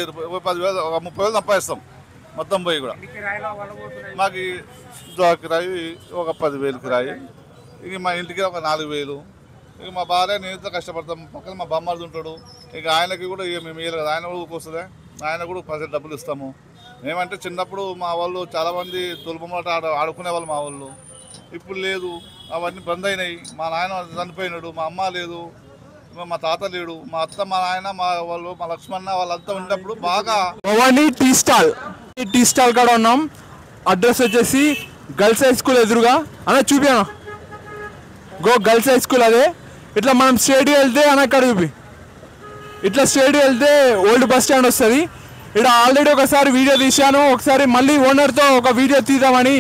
10,000 ఒక 30,000 సంపాదిస్తాం మొత్తం పోయి కూడా. మాకు కిరాయి ఒక 10,000 కిరాయి, ఇక మా ఇంటికి ఒక 4,000. ఇక మా భార్య నేనుతో కష్టపడతాం. పక్కన మా బొమ్మలు ఉంటాడు, ఇక ఆయనకి కూడా ఇక మేము ఇవ్వలేదు కదా, ఆయన కూడా ఊకొస్తుంది, ఆయన కూడా 10 డబ్బులు ఇస్తాము. మేమంటే చిన్నప్పుడు మా వాళ్ళు చాలామంది తొలిబొమ్మలాట ఆడుకునే వాళ్ళు మా వాళ్ళు. ఇప్పుడు లేదు, అవన్నీ బంద్ అయినాయి. మా నాయన చనిపోయినాడు, మా అమ్మ లేదు, మా తాత లేడు, మా అత్త మా నాయన మా వాళ్ళు మా లక్ష్మణ వాళ్ళంతా ఉన్నప్పుడు బాగా. భవానీ టీ స్టాల్ కాడ ఉన్నాం. అడ్రస్ వచ్చేసి గర్ల్స్ హై స్కూల్ ఎదురుగా అన్న చూపాను, గర్ల్స్ హై స్కూల్ అదే. ఇట్లా మనం స్టేడియం వెళ్తే అన్న అక్కడ చూపి, ఇట్లా స్టేడియం వెళ్తే ఓల్డ్ బస్ స్టాండ్ వస్తుంది. ఇక్కడ ఆల్రెడీ ఒకసారి వీడియో తీశాను, ఒకసారి మళ్ళీ ఓనర్తో ఒక వీడియో తీద్దామని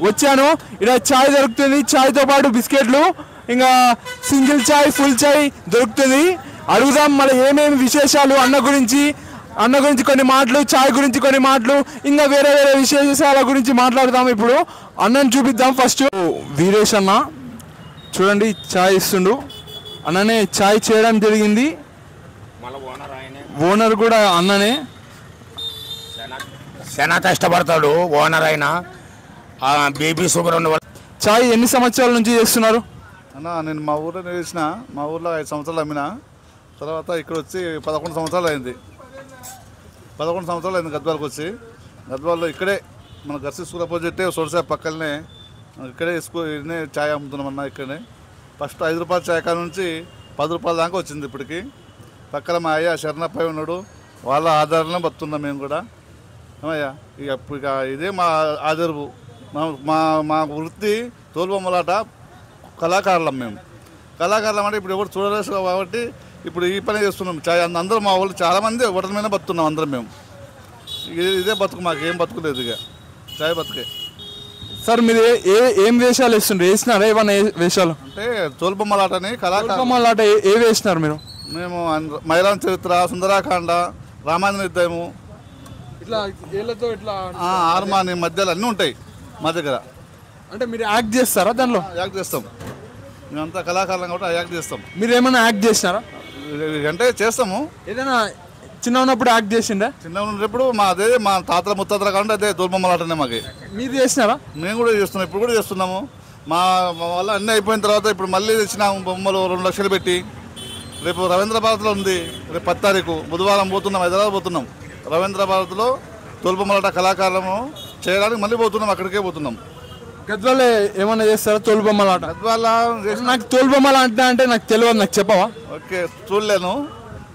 వచ్చాను. ఇక్కడ చాయ్ దొరుకుతుంది, చాయ్తో పాటు బిస్కెట్లు, ఇంకా సింగిల్ చాయ్ ఫుల్ చాయ్ దొరుకుతుంది. అడుగుదాం మళ్ళీ ఏమేమి విశేషాలు అన్న గురించి కొన్ని మాటలు, చాయ్ గురించి కొన్ని మాటలు, ఇంకా వేరే వేరే విశేషాల గురించి మాట్లాడదాం. ఇప్పుడు అన్నని చూపిద్దాం. ఫస్ట్ వీరేష్ అన్న చూడండి చాయ్ ఇస్తుండు, అన్ననే చాయ్ చేయడం జరిగింది. ఓనర్ కూడా అన్ననే, చాలా కష్టపడతాడు ఓనర్ అయినా. బేబీ షుగర్ ఉన్న చాయ్ ఎన్ని సంవత్సరాల నుంచి చేస్తున్నారు అన్న? నేను మా ఊళ్ళో చేసిన, మా ఊళ్ళో 5 సంవత్సరాలు అమ్మిన తర్వాత ఇక్కడ వచ్చి 11 సంవత్సరాలు అయింది. 11 సంవత్సరాలు అయింది గద్వాలకు వచ్చి. గద్వాల్లో ఇక్కడే మన గర్సి స్కూల్ అపోజిట్ సోడసాబ్ పక్కనే ఇక్కడే స్కూల్ ఛాయ్ అమ్ముతున్నామన్నా. ఇక్కడనే ఫస్ట్ 5 రూపాయల ఛాయ్ కాడ నుంచి 10 రూపాయల దాకా వచ్చింది ఇప్పటికి. పక్కన మా అయ్య శరణప్పై ఉన్నాడు, వాళ్ళ ఆధారంలో బతున్నాం మేము కూడా. అయ్యా ఇక ఇదే మా ఆదరువు, మా వృత్తి తోలుబొమ్మలాట కళాకారులం. మేము కళాకారులం అంటే ఇప్పుడు ఎవరు చూడలేదు కాబట్టి ఇప్పుడు ఈ పని చేస్తున్నాం. ఛాయ్ అందరూ మా వాళ్ళు చాలామంది హోటల్ మీద బతున్నాం అందరం మేము. ఇదే బతుకు, మాకు ఏం బతుకులేదు, ఇక ఛాయ్ బతుకే. సార్ మీరు ఏం వేషాలు వేస్తుండ్రు? వేసినారా ఏమన్నా వేషాలు? అంటే తోలుబొమ్మలాటని కళాకారులాట ఏ వేసినారు మీరు? మేము మైరాన్ చరిత్ర, సుందరాకాండ, రామాయణ యుద్ధము, ఇట్లా ఏళ్ళతో ఇట్లా హార్మాని మధ్యలో అన్నీ ఉంటాయి మా దగ్గర. అంటే మీరు యాక్ట్ చేస్తారా దానిలో? యాక్ట్ చేస్తాం, మేమంతా కళాకారులం కాబట్టి యాక్ట్ చేస్తాం. మీరు ఏమైనా యాక్ట్ చేసినారా? అంటే చేస్తాము. ఏదైనా చిన్న ఉన్నప్పుడు యాక్ట్ చేసిండే? చిన్న ఉన్నప్పుడు మా తాతల ముత్తాతల కాబట్టి అదే తోలుబొమ్మలాటనే మాకు. మీరు చేసినారా? మేము కూడా చేస్తున్నాం, ఇప్పుడు కూడా చేస్తున్నాము. మా వల్ల అన్నీ అయిపోయిన తర్వాత ఇప్పుడు మళ్ళీ తెచ్చినాము బొమ్మలు 2 లక్షలు పెట్టి. రేపు రవీంద్ర భారత్లో ఉంది, రేపు 10 తారీఖు బుధవారం పోతున్నాం, హైదరాబాద్ పోతున్నాం. రవీంద్ర భారత్లో తోలుబొమ్మలాట కళాకారులము చేయడానికి మళ్ళీ పోతున్నాం, అక్కడికే పోతున్నాం. గద్వాల ఏమన్నా చేస్తారా తోలుబొమ్మలాట? గద్వాల నాకు తోలుబొమ్మలాట అంటే నాకు తెలియదు, నాకు చెప్పవా? ఓకే, చూడలేను,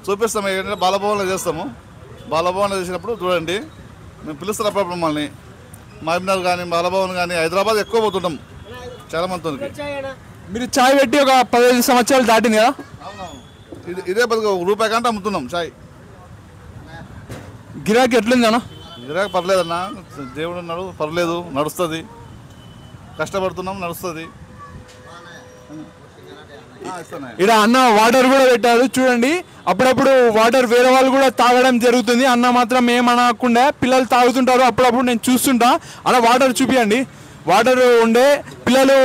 చూపిస్తాము. ఏంటంటే బాలభవన్లో చేస్తాము. బాలభవన్లో చేసినప్పుడు చూడండి, మేము పిలుస్తారు అప్పుడప్పుడు మమ్మల్ని. మహబూబ్నగర్ కానీ బాలభవన్ కానీ హైదరాబాద్ ఎక్కువ పోతుంటాం చాలా మందికి. మీరు చాయ్ పెట్టి ఒక 15 సంవత్సరాలు దాటింది కదా? ఇదే బతుకు, ₹1 కంటే అమ్ముతున్నాం చాయ్. గిరాకీ ఎట్లుంది అన్న? గిరాకీ పర్లేదన్నా, దేవుడు ఉన్నాడు, పర్లేదు, నడుస్తుంది. కష్టపడుతున్నాం, నడుస్తుంది. ఇక్కడ అన్న వాటర్ కూడా పెట్టారు చూడండి. అప్పుడప్పుడు వాటర్ వేరే వాళ్ళు కూడా తాగడం జరుగుతుంది. అన్న మాత్రం ఏమనకుండా పిల్లలు తాగుతుంటారు, అప్పుడప్పుడు నేను చూస్తుంటా. అలా వాటర్ చూపియండి. వాటర్ ఉండే పిల్లలు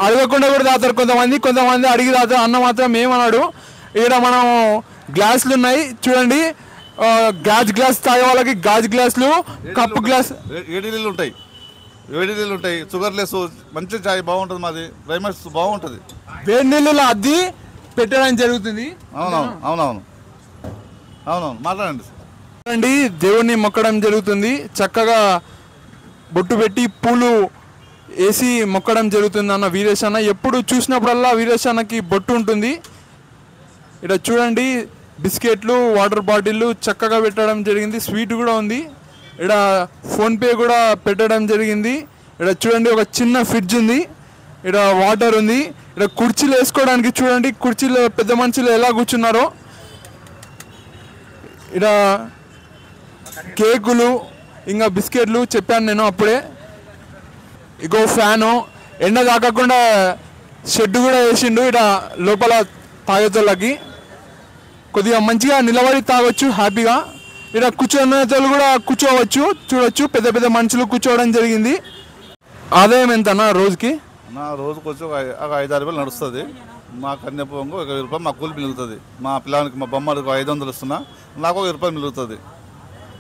అడగకుండా కూడా తాగుతారు, కొంతమంది అడిగి తాగుతారు. అన్న మాత్రం ఏమన్నాడు. ఇక్కడ మనం గ్లాసులు ఉన్నాయి చూడండి, గాజు గ్లాస్ తాగే వాళ్ళకి గాజు గ్లాసులు, కప్పు గ్లాస్, వేడి నీళ్ళు ఉంటాయి, షుగర్ లెస్, మంచి చాయ్ బాగుంటుంది. మాది క్లైమేట్స్ బాగుంటుంది. వేడి నీళ్ళు అద్ది పెట్టడం జరుగుతుంది. అవునవును మాట్లాడండి. చూడండి దేవుణ్ణి మొక్కడం జరుగుతుంది. చక్కగా బొట్టు పెట్టి పూలు వేసి మొక్కడం జరుగుతుంది అన్న వీరేష్ అన్న. ఎప్పుడు చూసినప్పుడల్లా వీరేష్ అన్నకి బొట్టు ఉంటుంది. ఇక్కడ చూడండి బిస్కెట్లు, వాటర్ బాటిళ్ళు చక్కగా పెట్టడం జరిగింది. స్వీట్ కూడా ఉంది. ఇక్కడ ఫోన్పే కూడా పెట్టడం జరిగింది. ఇక్కడ చూడండి ఒక చిన్న ఫ్రిడ్జ్ ఉంది, ఇక్కడ వాటర్ ఉంది. ఇక్కడ కుర్చీలు వేసుకోవడానికి చూడండి, కుర్చీలో పెద్ద మనుషులు ఎలా కూర్చున్నారో. ఇక్కడ కేకులు ఇంకా బిస్కెట్లు చెప్పాను నేను అప్పుడే. ఇగో ఫ్యాను, ఎండ తాకకుండా షెడ్ కూడా వేసిండు. ఇక్కడ లోపల తాగేతోళ్ళకి కొద్దిగా మంచిగా నిలబడి తాగొచ్చు హ్యాపీగా. ఇక్కడ కూర్చొని కూడా కూర్చోవచ్చు, చూడొచ్చు. పెద్ద పెద్ద మనుషులు కూర్చోవడం జరిగింది. ఆదాయం ఎంత అన్న రోజుకి? రోజుకి వచ్చి ఒక 5-6 రూపాయలు నడుస్తుంది. మా కన్యాపంగా 1 రూపాయలు మా కూలి మిగులుతుంది. మా పిల్లలకి, మా బొమ్మలకు 500 ఇస్తున్నా, నాకు 1 రూపాయలు మిగులుతుంది.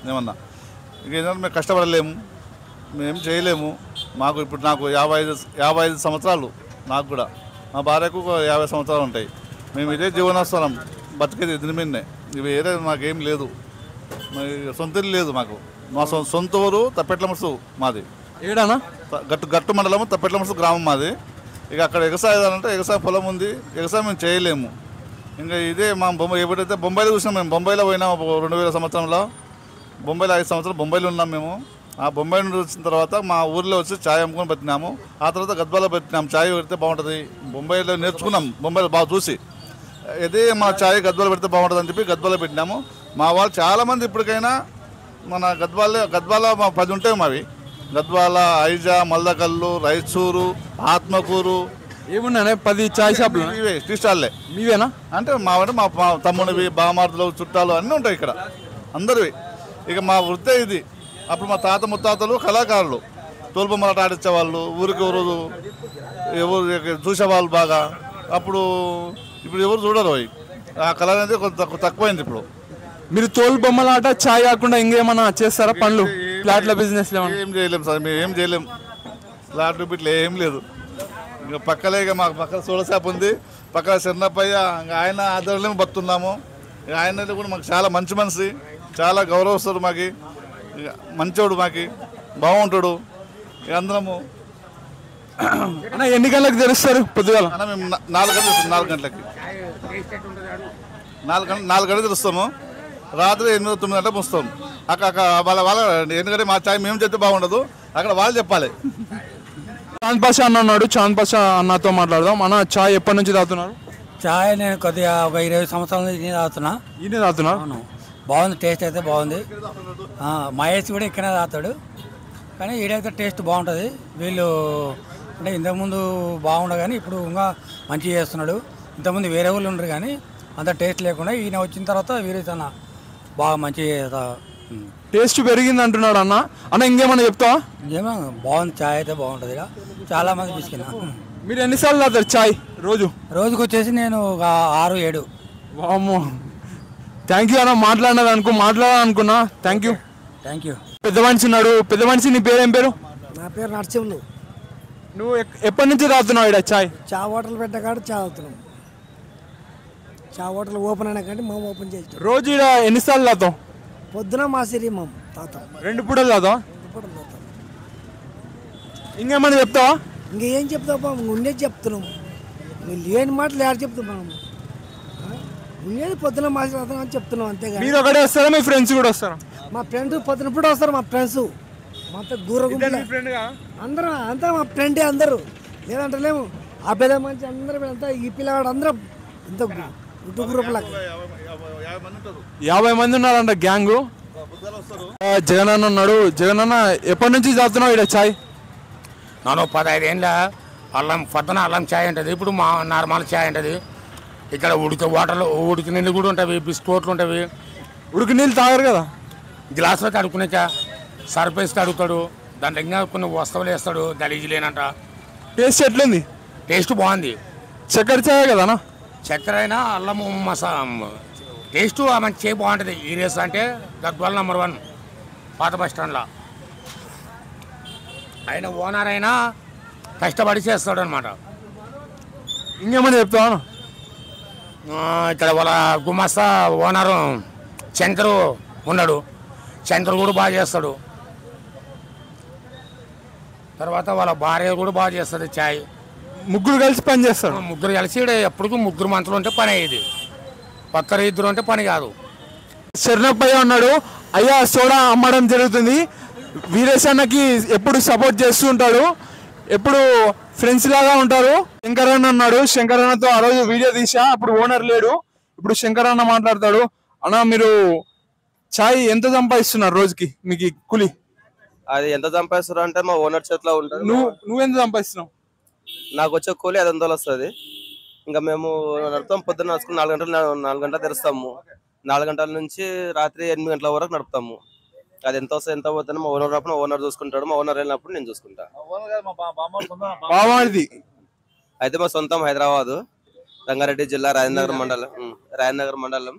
ఏమన్నా ఇక ఏంటంటే మేము కష్టపడలేము, మేము చేయలేము. మాకు ఇప్పుడు నాకు 55 సంవత్సరాలు, నాకు కూడా మా భార్యకు 50 సంవత్సరాలు ఉంటాయి. మేము ఇదే జీవనాధారం, బతికేది దీని మీదనే. ఇవి ఏదో మాకేం లేదు, సొంత ఇల్లు లేదు మాకు. మా సొంత ఊరు తప్పెట్లమర్సు మాది. ఏడానా గట్టు మండలము తప్పెట్లమర్సు గ్రామం మాది. ఇక అక్కడ వ్యవసాయం అంటే వ్యవసాయ పొలం ఉంది, వ్యవసాయం మేము చేయలేము. ఇంకా ఇదే మా ఎప్పుడైతే బొంబాయిలో చూసినాం, మేము బొంబాయిలో పోయినాం 2000 సంవత్సరంలో. బొంబాయిలో 5 సంవత్సరాలు బొంబాయిలో ఉన్నాం మేము. ఆ బొంబాయి నుండి వచ్చిన తర్వాత మా ఊర్లో వచ్చి ఛాయ్ అమ్ముకొని పెట్టినాము. ఆ తర్వాత గద్వాలో పెట్టినాము. ఛాయ్ పెడితే బాగుంటుంది, బొంబాయిలో నేర్చుకున్నాం, బొంబాయిలో బాగా చూసి ఇదే మా ఛాయ్ గద్వాలో పెడితే బాగుంటుంది అని చెప్పి గద్వాలో పెట్టినాము. మా వాళ్ళు చాలామంది ఇప్పటికైనా మన గద్వాల మా 10 ఉంటాయి మావి. గద్వాల, ఐజా, మల్దకల్లు, రైచూరు, ఆత్మకూరు, ఏమున్నానే 10 చాయ్ షాపులు ఇవే టీ స్టాల్లే. మీవేనా? అంటే మావంటే మా తమ్ముడివి, బామార్దులు, చుట్టాలు అన్నీ ఉంటాయి ఇక్కడ అందరివి. ఇక మా వృత్తే ఇది. అప్పుడు మా తాత ముత్తాతలు కళాకారులు, తోలుబొమ్మలాట ఆడించేవాళ్ళు, ఊరికి రోజు ఎవరు చూసేవాళ్ళు బాగా. ఇప్పుడు ఎవరు చూడరు. ఆ కళ అనేది కొంత తక్కువైంది ఇప్పుడు. మీరు తోలు బొమ్మలాట చాయ్ కాకుండా ఇంకేమన్నా చేస్తారా పనులు? ఫ్లాట్ల బిజినెస్ ఏం చేయలేము సార్, మేము ఏం చేయలేము. ఫ్లాట్ బిట్లు ఏం లేదు. ఇంకా పక్కలే ఇక మాకు పక్కన సోడా షాప్ ఉంది, పక్కన చిన్నప్పయ్య, ఇంకా ఆయన ఆధ్వర్యంలో బతున్నాము. ఆయన కూడా మాకు చాలా మంచి మనిషి, చాలా గౌరవిస్తాడు, మాకి మంచోడు, మాకి బాగుంటాడు. ఇక అందరము ఎన్ని గంటలకు తెలుస్తారు పొద్దుగాల? మేము 4 గంటలకి 4 గంటలకు తెలుస్తాము. రాత్రి 8, 9 గంటలకు వస్తాం. అక్కడ వాళ్ళ ఎందుకంటే మా ఛాయ్ మేము చెప్తే బాగుండదు, అక్కడ వాళ్ళు చెప్పాలి. చాంద్ పాషా అన్న ఉన్నాడు, చాంద్ పాషా అన్నతో మాట్లాడదాం. అన్న చాయ్ ఎప్పటి నుంచి తాగుతున్నారు? చాయ్ నేను కొద్దిగా ఒక 20 సంవత్సరాల నుంచి నేను తాగుతున్నా. ఈయనే తాగుతున్నా? అవును, బాగుంది, టేస్ట్ అయితే బాగుంది. మహేష్ కూడా ఇక్కడనే తాగుతాడు, కానీ ఈడైతే టేస్ట్ బాగుంటుంది. వీళ్ళు అంటే ఇంతకుముందు బాగుండదు, కానీ ఇప్పుడు ఇంకా మంచిగా చేస్తున్నాడు. ఇంతకుముందు వేరే వాళ్ళు ఉండరు, కానీ అంత టేస్ట్ లేకుండా ఈయన వచ్చిన తర్వాత వీరే తన బాగా మంచిగా టేస్ట్ పెరిగింది అంటున్నాడు అన్న. అన్న ఇంకేమన్నా చెప్తావా? ఏమో బాగుంది, చాయ్ అయితే బాగుంటుంది. ఇక్కడ చాలా మంది తీసుకున్నా. మీరు ఎన్నిసార్లు తాగుతారు చాయ్ రోజు? రోజుకి వచ్చేసి నేను ఒక 6, 7. వామ్మో, థ్యాంక్ యూ అన్న. మాట్లాడాలనుకున్నా. Thank you. పెద్ద మనిషి ఉన్నాడు. పెద్ద మనిషి, నీ పేరు ఏం పేరు? నా పేరు నరసింహులు. నువ్వు ఎప్పటి నుంచి తాగుతున్నావు ఇక్కడ చాయ్? చా హోటల్ పెట్టకాడ చా తాగుతున్నాం. చా హోటల్ ఓపెన్ అయినా కానీ మేము ఓపెన్ చేస్తాం. రోజు ఇక్కడ ఎన్నిసార్లు తాగుతావు? పొద్దున మా సిరి మేము తాగుతాం. 2 పూటలు తాగుతావా? ఇప్పుడు తాగుతాం. ఇంకేమన్నా చెప్తావా? ఇంకేం చెప్తావు? ఉండేది చెప్తున్నాం. మీరు లేని మాటలు ఎవరు చెప్తున్నాం? ఉండేది పొద్దున మా సిరి తాగుతాం అని చెప్తున్నాం, అంతేగా. మీరు ఒకటే వస్తారా, మీ ఫ్రెండ్స్ కూడా వస్తారా? మా ఫ్రెండ్స్ పొద్దున ఇప్పుడు వస్తారు. మా ఫ్రెండ్స్ మొత్తం దూరం అందరం అంతా మా ఫ్రెండే అందరూ. లేదంటే లేము. ఆ పెద్ద మంచి అందరూ అంతా ఈ పిల్లవాడు అందరం ఇంత గుట్టు గ్రూప్ లాగా 50 మంది ఉన్నారంట గ్యాంగు. జగన్ అన్న ఉన్నాడు. జగన్ అన్న ఎప్పటి నుంచి తాగుతున్నావు ఇక్కడ చాయ్? నన్ను 15 ఏళ్ళ పొద్దున అల్లం ఛాయ్ ఉంటుంది, ఇప్పుడు మా నార్మల్ ఛాయ్ ఉంటుంది. ఇక్కడ ఉడికి నీళ్ళు కూడా ఉంటాయి, బిస్కెట్లు ఉంటాయి. ఉడికి నీళ్ళు తాగరు కదా? గ్లాసులో అడుక్కునే సర్ఫ్ వేస్తే అడుగుతాడు, దాంట్లో ఇంకా కొన్ని వస్తువులు వేస్తాడు, గలీజు లేనంట. టేస్ట్ ఎట్లుంది? టేస్ట్ బాగుంది. చక్కెర చాయ్ కదా? చక్కెర అయినా అల్లము టేస్ట్ మంచి బాగుంటుంది. ఈ రేస్ అంటే గద్వాల నంబర్ 1 పాత బస్ స్టాండ్లో. ఆయన ఓనర్ అయినా కష్టపడి చేస్తాడు అనమాట. ఇంకేమన్నా చెప్తావా? ఇక్కడ వాళ్ళ గుమస్తా ఓనరు శంకరు ఉన్నాడు, శంకర్ కూడా బాగా చేస్తాడు. తర్వాత వాళ్ళ భార్య కూడా బాగా చేస్తుంది చాయ్. ముగ్గురు కలిసి పని చేస్తారు. ముగ్గురు కలిసి ఎప్పటికీ ముగ్గురు మనుషులు ఉంటే పని అయ్యేది, పక్కన 2 ఉంటే పని కాదు. శరణప్పయ్య ఉన్నాడు. అయ్యా సోడా అమ్మడం జరుగుతుంది. వీరేష్ అన్నకి ఎప్పుడు సపోర్ట్ చేస్తూ ఉంటాడు, ఎప్పుడు ఫ్రెండ్స్ లాగా ఉంటారు. శంకర్ అన్న ఉన్నాడు. శంకర్ అన్నతో ఆ రోజు వీడియో తీసా, అప్పుడు ఓనర్ లేడు. ఇప్పుడు శంకర్ అన్న మాట్లాడతాడు. అన్న మీరు చాయ్ ఎంత సంపాదిస్తున్నారు రోజుకి? మీకు కూలి అది ఎంత సంపాదిస్తారు అంటే మా ఓనర్ చేతిలో ఉంటుంది. నువ్వెంత సంపాదిస్తున్నావు? నాకు వచ్చే కూలి 500 వస్తుంది. ఇంకా మేము నడుపుతాం. పొద్దున్న నడుచుకుని 4 గంటలు తెరుస్తాము. 4 గంటల నుంచి రాత్రి 8 గంటల వరకు నడుపుతాము. అది ఎంత వస్తుంది ఎంత పోతుంది మా ఓనర్ ఉన్నప్పుడు ఓనర్ చూసుకుంటాడు, మా ఓనర్ వెళ్ళినప్పుడు నేను చూసుకుంటా. అయితే మా సొంతం హైదరాబాదు, రంగారెడ్డి జిల్లా, రాజనగర్ మండలం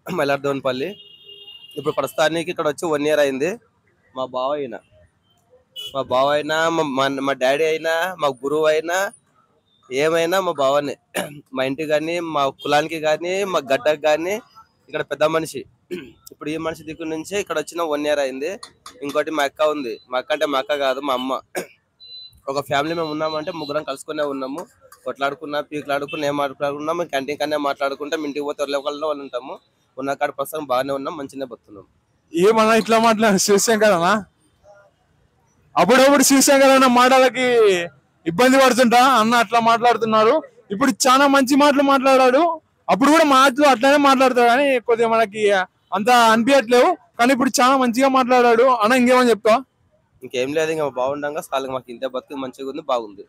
మైలార్దోన్పల్లి. ఇప్పుడు ప్రస్తుతానికి ఇక్కడ వచ్చి 1 year అయింది. మా బావ అయినా మా డాడీ అయినా మా గురువు అయినా ఏమైనా మా బావనే. మా ఇంటికి కానీ మా కులానికి కానీ మా గడ్డకు కానీ ఇక్కడ పెద్ద మనిషి. ఇప్పుడు ఈ మనిషి దిక్కు నుంచి ఇక్కడ వచ్చిన 1 year అయింది. ఇంకోటి మా అక్క ఉంది. మా అక్క అంటే మా అక్క కాదు, మా అమ్మ. ఒక ఫ్యామిలీ మేము ఉన్నామంటే ముగ్గురం కలుసుకునే ఉన్నాము. కొట్లాడుకున్నా పీకులాడుకున్నా ఏం మాట్లాడుకున్నాము, క్యాంటీన్ కన్నా మాట్లాడుకుంటాం, ఇంటికి పోతే ఒకళ్ళలో వాళ్ళు ఉంటాము. ఉన్న కాడ ప్రస్తుతం బాగానే ఉన్నాం, మంచిగానే బతున్నాం. ఏమన్నా ఇట్లా మాట్లాడు శివశంకర్ అన్న, అప్పుడప్పుడు శివశంకర్ అన్న మాటలకి ఇబ్బంది పడుతుంటా అన్న అట్లా మాట్లాడుతున్నారు. ఇప్పుడు చాలా మంచి మాటలు మాట్లాడాడు. అప్పుడు కూడా మాటలు అట్లానే మాట్లాడతాడు కానీ కొద్దిగా మనకి అంత అనిపించట్లేవు. కానీ ఇప్పుడు చాలా మంచిగా మాట్లాడాడు అన్న. ఇంకేమని చెప్తా? ఇంకేం లేదు, ఇంకా బాగుండగా చాలు. మాకు ఇంతే బతుకు మంచిగా ఉంది, బాగుంది.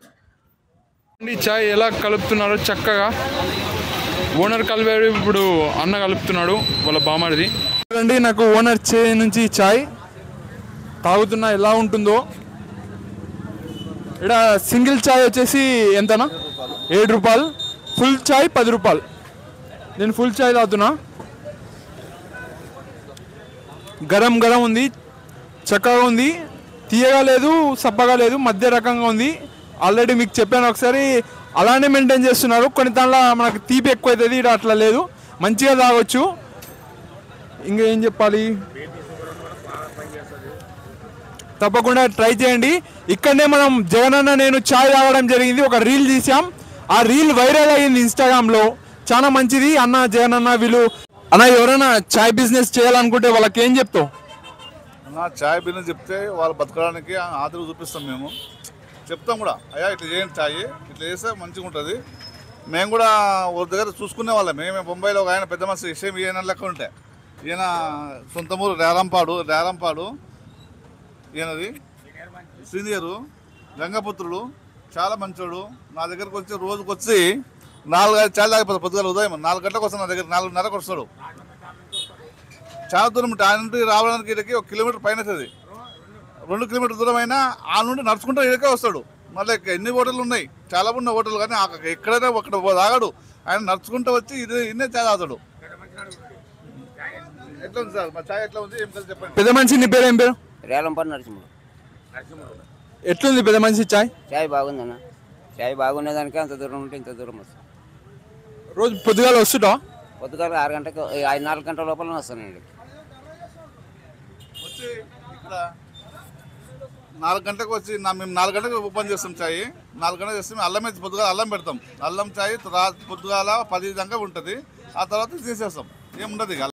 చాయ్ ఎలా కలుపుతున్నారో చక్కగా ఓనర్ కలిపాడు. ఇప్పుడు అన్న కలుపుతున్నాడు వాళ్ళ బామ్మడిది. చూడండి, నాకు ఓనర్ నుంచి చాయ్ తాగుతున్నా ఎలా ఉంటుందో. ఇక్కడ సింగిల్ చాయ్ వచ్చేసి ఎంతనా? 7 రూపాయలు. ఫుల్ చాయ్ 10 రూపాయలు. నేను ఫుల్ చాయ్ తాగుతున్నా. గరం గరం ఉంది, చక్కగా ఉంది, తీయగా లేదు, సప్పగా లేదు, మధ్య రకంగా ఉంది. ఆల్రెడీ మీకు చెప్పాను ఒకసారి, అలానే మెయింటైన్ చేస్తున్నారు. కొన్ని దాంట్లో మనకు తీపి ఎక్కువ అవుతుంది, ఇక్కడ అట్లా లేదు, మంచిగా తాగొచ్చు. ఇంకా ఏం చెప్పాలి, తప్పకుండా ట్రై చేయండి. ఇక్కడనే మనం జగనన్న నేను చాయ్ తాగడం జరిగింది, ఒక రీల్ తీసాం. ఆ రీల్ వైరల్ అయ్యింది ఇన్స్టాగ్రామ్లో. చాలా మంచిది. అన్న జగనన్న వీళ్ళు అన్న ఎవరైనా చాయ్ బిజినెస్ చేయాలనుకుంటే వాళ్ళకి ఏం చెప్తావు? అన్న చాయ్ బిజినెస్ చెప్తే వాళ్ళు బతకడానికి ఆదరణ చూపిస్తాం. మేము చెప్తాం కూడా, అయ్యా ఇట్లా చేయండి, చాయ్ ఇట్లా చేస్తే మంచిగా ఉంటుంది. మేము కూడా ఒక దగ్గర చూసుకునే వాళ్ళం. మేము బొంబాయిలో ఒక ఆయన పెద్ద మనిషి సేమ్ ఈయన లెక్క ఉంటే, ఈయన సొంతమూరు రేరంపాడు ఈయనది సీనియరు గంగపుత్రుడు, చాలా మంచోడు. నా దగ్గరకు వచ్చి రోజుకి వచ్చి 4-5 చాయ్ తాగిపోతాడు. పొద్దుగాల ఉదయం 4 గంటలకు వస్తాడు నా దగ్గర, 4:30కు వస్తాడు. చాలా దూరం ఉంటుంది. ఆయన నుండి రావడానికి ఇక్కడికి 1 కిలోమీటర్ పైన అవుతుంది. 2 కిలోమీటర్ దూరం అయినా ఆ నుండి నడుచుకుంటూ ఇక్కడికే వస్తాడు. మళ్ళీ ఎన్ని హోటళ్ళు ఉన్నాయి, చాలా ఉన్న హోటల్, కానీ ఎక్కడైనా అక్కడ తాగాడు. ఆయన నడుచుకుంటూ వచ్చి ఇన్నే చాయ్ తాగుతాడు. ఎట్లా ఉంది సార్ మా చాయ్? ఎట్లా ఉంది ఏం సార్ చెప్పండి. పెద్ద మనిషి నీ పేరు ఏం పేరు? రేలంపల్లి నరసింహుడు. ఎట్లుంది పెద్ద మనిషి చాయ్? చాయ్ బాగుందన్న. చాయ్ బాగుండేదానికి అంత దూరం ఉంటే ఇంత దూరం వస్తుంది. రోజు పొద్దుగాల వస్తుంటా? పొద్దుగాల 6 గంటలకు 4 గంటల లోపల వస్తానండి. వచ్చి ఇక్కడ 4 గంటలకు వచ్చి మేము 4 గంటలకు ఓపెన్ చేస్తాం చాయ్. 4 గంటలకు చేస్తే మేము అల్లం వేసి పొద్దుగాల అల్లం పెడతాం. అల్లం చాయ్ పొద్దుగాల 10 దాకా ఉంటుంది. ఆ తర్వాత తీసేస్తాం, ఏముండదు ఇక.